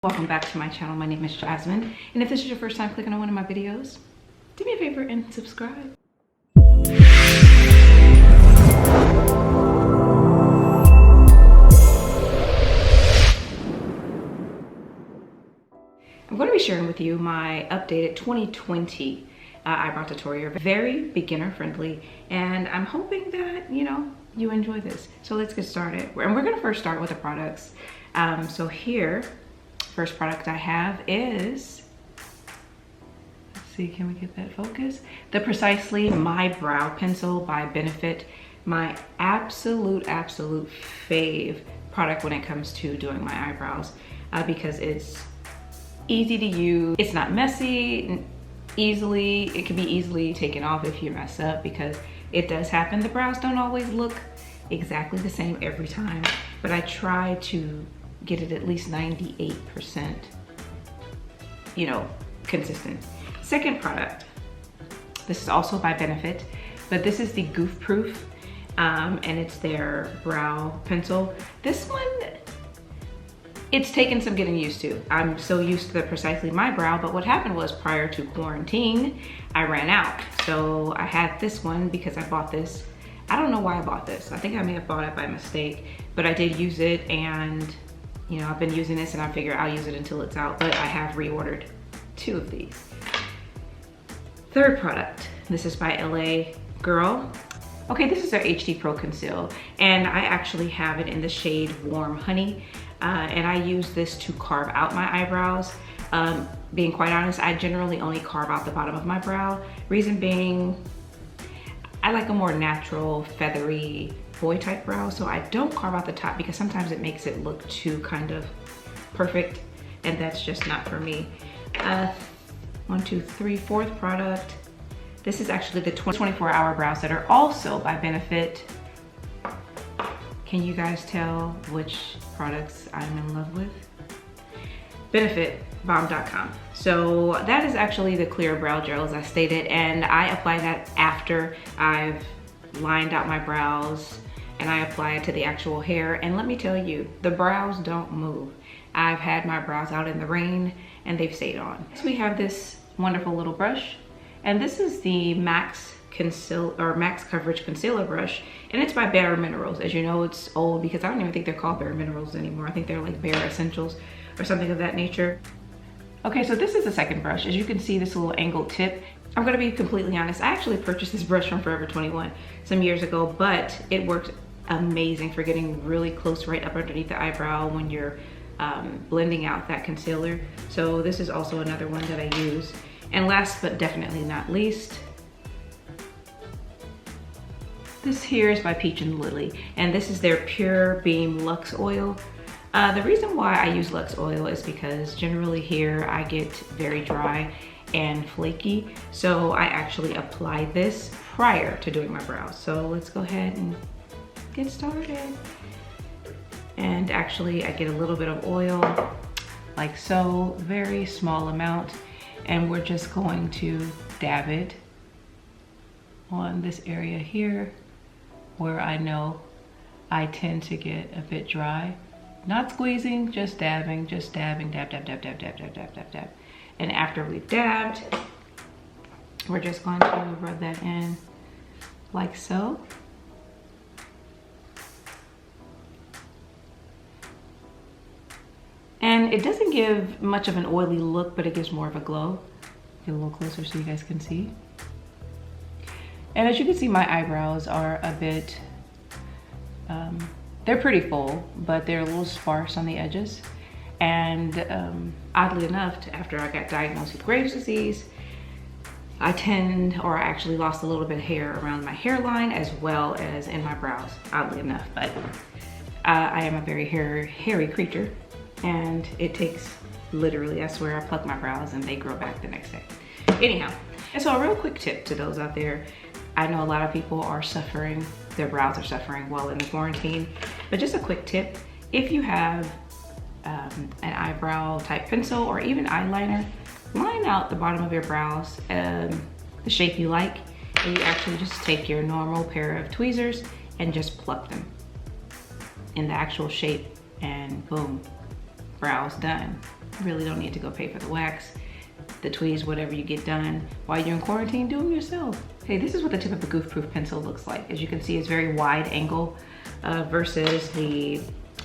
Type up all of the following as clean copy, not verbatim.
Welcome back to my channel. My name is Jasmine, and if this is your first time clicking on one of my videos, do me a favor and subscribe. I'm going to be sharing with you my updated 2020 eyebrow tutorial. Very beginner friendly, and I'm hoping that you enjoy this. So let's get started, and we're going to first start with the products. So here, first product I have is, let's see, can we get that focus? The Precisely My Brow Pencil by Benefit. My absolute fave product when it comes to doing my eyebrows, because it's easy to use. It's not messy. It can be easily taken off if you mess up, because it does happen. The brows don't always look exactly the same every time, but I try to get it at least 98%, consistent. Second product, this is also by Benefit, but this is the Goof Proof, and it's their brow pencil. This one, it's taken some getting used to. I'm so used to the Precisely My Brow, but what happened was prior to quarantine, I ran out. So I had this one because I bought this. I don't know why I bought this. I think I may have bought it by mistake, but I did use it, and I've been using this, and I figure I'll use it until it's out, but I have reordered 2 of these. Third product, this is by LA Girl. Okay, this is their HD Pro Conceal, and I actually have it in the shade Warm Honey, and I use this to carve out my eyebrows. Being quite honest, I generally only carve out the bottom of my brow. Reason being, I like a more natural, feathery, boy type brow, so I don't carve out the top because sometimes it makes it look too kind of perfect, and that's just not for me. 1, 2, 3, fourth product. This is actually the 24-hour brow setter, also by Benefit. Can you guys tell which products I'm in love with? BenefitBomb.com. So that is actually the clear brow gel, as I stated, and I apply that after I've lined out my brows, and I apply it to the actual hair. And let me tell you, the brows don't move. I've had my brows out in the rain and they've stayed on. So we have this wonderful little brush, and this is the Max Coverage Concealer Brush, and it's by Bare Minerals. As you know, it's old because I don't even think they're called Bare Minerals anymore. I think they're like Bare Essentials or something of that nature. Okay, so this is the second brush. As you can see, this little angled tip. I'm gonna be completely honest, I actually purchased this brush from Forever 21 some years ago, but it worked amazing for getting really close right up underneath the eyebrow when you're blending out that concealer. So this is also another one that I use. And last but definitely not least, this here is by Peach and Lily, and this is their Pure Beam Luxe Oil. The reason why I use Luxe Oil is because generally here I get very dry and flaky, so I actually apply this prior to doing my brows. So let's go ahead and get started. And actually I get a little bit of oil, like so, very small amount, and we're just going to dab it on this area here where I know I tend to get a bit dry. Not squeezing, just dabbing, dab, dab, dab, dab, dab, dab, dab, dab. And after we've dabbed, we're just going to rub that in like so. And it doesn't give much of an oily look, but it gives more of a glow. Get a little closer so you guys can see. And as you can see, my eyebrows are a bit, they're pretty full, but they're a little sparse on the edges. And oddly enough, after I got diagnosed with Graves' disease, I actually lost a little bit of hair around my hairline as well as in my brows, oddly enough. But I am a very hairy creature, and it takes literally, I swear, I pluck my brows and they grow back the next day. Anyhow, and so a real quick tip to those out there. I know a lot of people are suffering, their brows are suffering while in the quarantine, but just a quick tip, if you have an eyebrow type pencil or even eyeliner, line out the bottom of your brows the shape you like, and you actually just take your normal pair of tweezers and just pluck them in the actual shape, and boom, brows done. You really don't need to go pay for the wax, the tweeze, whatever you get done while you're in quarantine, do them yourself. Okay, this is what the tip of a Goof Proof pencil looks like. As you can see, it's very wide angle versus the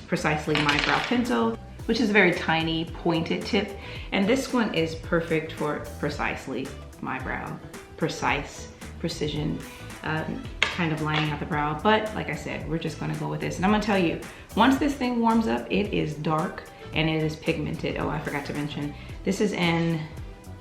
Precisely My Brow pencil, which is a very tiny pointed tip. And this one is perfect for Precisely My Brow, precise, precision, kind of lining out the brow. But like I said, we're just gonna go with this. And I'm gonna tell you, once this thing warms up, it is dark and it is pigmented. Oh, I forgot to mention, this is in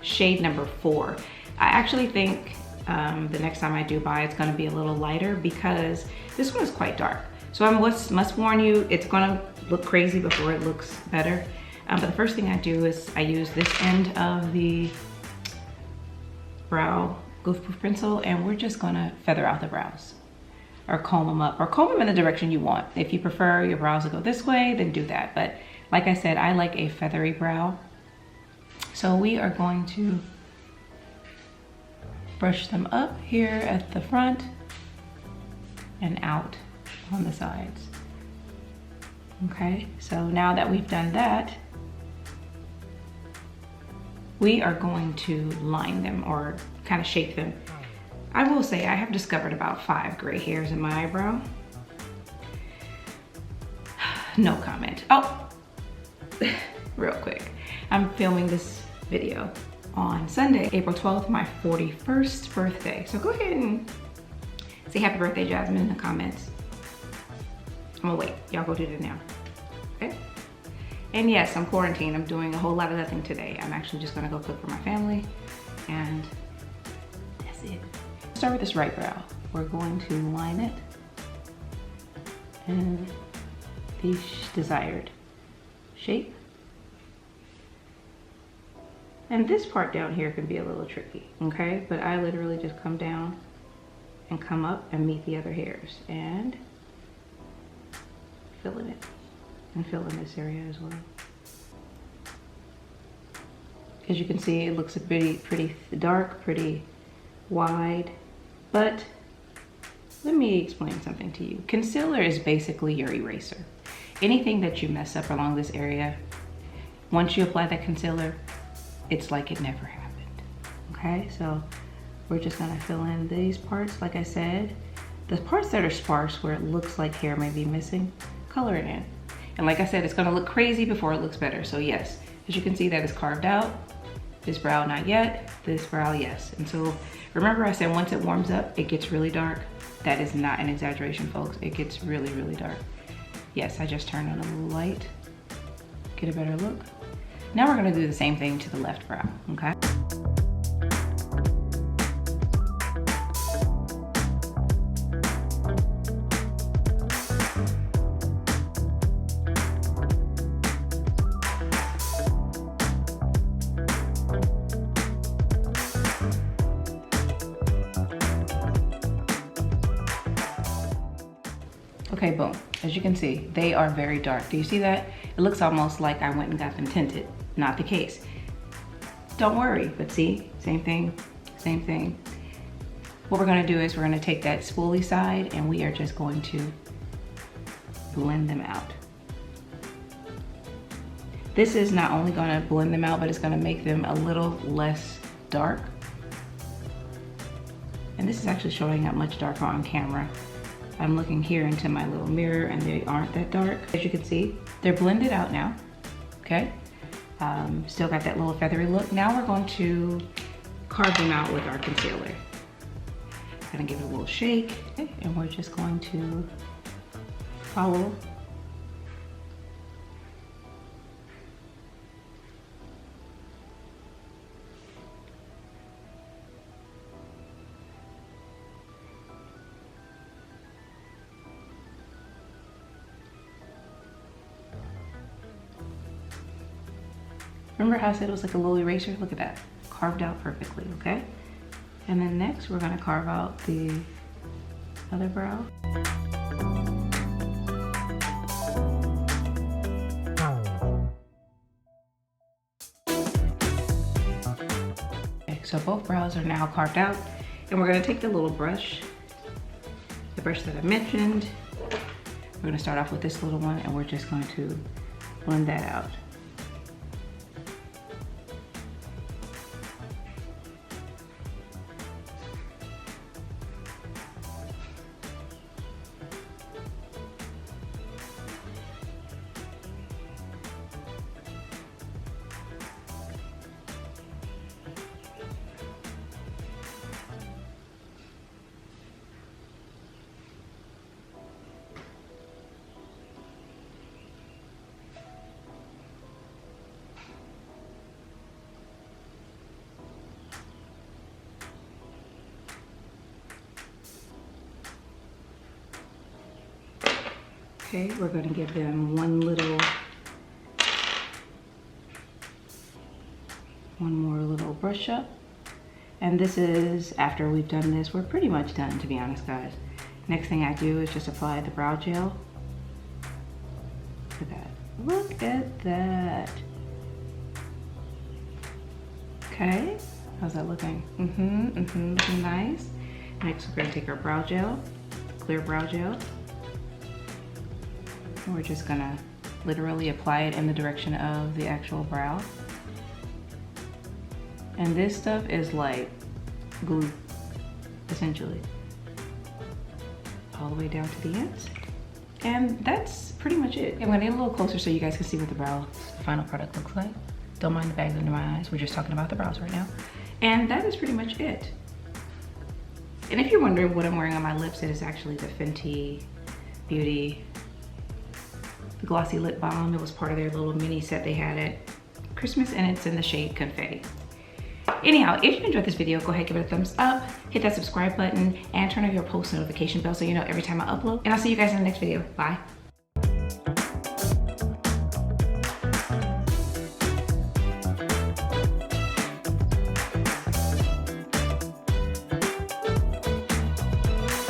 shade number 4. I actually think the next time I do buy, it's gonna be a little lighter because this one is quite dark. So I must warn you, it's gonna look crazy before it looks better. But the first thing I do is I use this end of the brow Goof Proof pencil, and we're just gonna feather out the brows or comb them up, or comb them in the direction you want. If you prefer your brows to go this way, then do that. But like I said, I like a feathery brow. So we are going to brush them up here at the front and out on the sides. Okay, so now that we've done that, we are going to line them or kind of shape them. I will say I have discovered about 5 gray hairs in my eyebrow. No comment. Oh, real quick. I'm filming this video on Sunday, April 12th, my 41st birthday. So go ahead and say happy birthday, Jasmine, in the comments. I'm gonna wait, y'all go do that now, okay? And yes, I'm quarantined. I'm doing a whole lot of nothing today. I'm actually just gonna go cook for my family, and that's it. Start with this right brow. We're going to line it in the desired shape. And this part down here can be a little tricky, okay? But I literally just come down and come up and meet the other hairs and fill in it, and fill in this area as well. As you can see, it looks pretty dark, pretty wide, but let me explain something to you. Concealer is basically your eraser. Anything that you mess up along this area, once you apply that concealer, it's like it never happened, okay? So we're just gonna fill in these parts, like I said. The parts that are sparse, where it looks like hair may be missing, color it in. And like I said, it's gonna look crazy before it looks better. So yes, as you can see, that is carved out. This brow, not yet. This brow, yes. And so remember I said once it warms up, it gets really dark. That is not an exaggeration, folks. It gets really, really dark. Yes, I just turned on a light, get a better look. Now we're gonna do the same thing to the left brow, okay? Okay, boom. As you can see, they are very dark. Do you see that? It looks almost like I went and got them tinted. Not the case. Don't worry, but see, same thing, same thing. What we're gonna do is we're gonna take that spoolie side and we are just going to blend them out. This is not only gonna blend them out, but it's gonna make them a little less dark. And this is actually showing up much darker on camera. I'm looking here into my little mirror and they aren't that dark. As you can see, they're blended out now, okay? Still got that little feathery look. Now we're going to carve them out with our concealer. Gonna give it a little shake, okay? And we're just going to follow Remember how I said it was like a little eraser? Look at that, carved out perfectly, okay? And then next we're gonna carve out the other brow. Okay, so both brows are now carved out, and we're gonna take the little brush, the brush that I mentioned. We're gonna start off with this little one, and we're just going to blend that out. Okay, we're gonna give them one more little brush up. And this is after we've done this. We're pretty much done, to be honest, guys. Next thing I do is just apply the brow gel. Look at that. Look at that. Okay, how's that looking? Looking nice. Next, we're gonna take our brow gel, clear brow gel. And we're just gonna literally apply it in the direction of the actual brow. And this stuff is like glue, essentially. All the way down to the ends. And that's pretty much it. I'm gonna get a little closer so you guys can see what the final product looks like. Don't mind the bags under my eyes. We're just talking about the brows right now. And that is pretty much it. And if you're wondering what I'm wearing on my lips, it is actually the Fenty Beauty Glossy Lip Balm. It was part of their little mini set they had at Christmas, and it's in the shade Confetti. Anyhow, if you enjoyed this video, go ahead, give it a thumbs up, hit that subscribe button, and turn on your post notification bell so you know every time I upload. And I'll see you guys in the next video. Bye.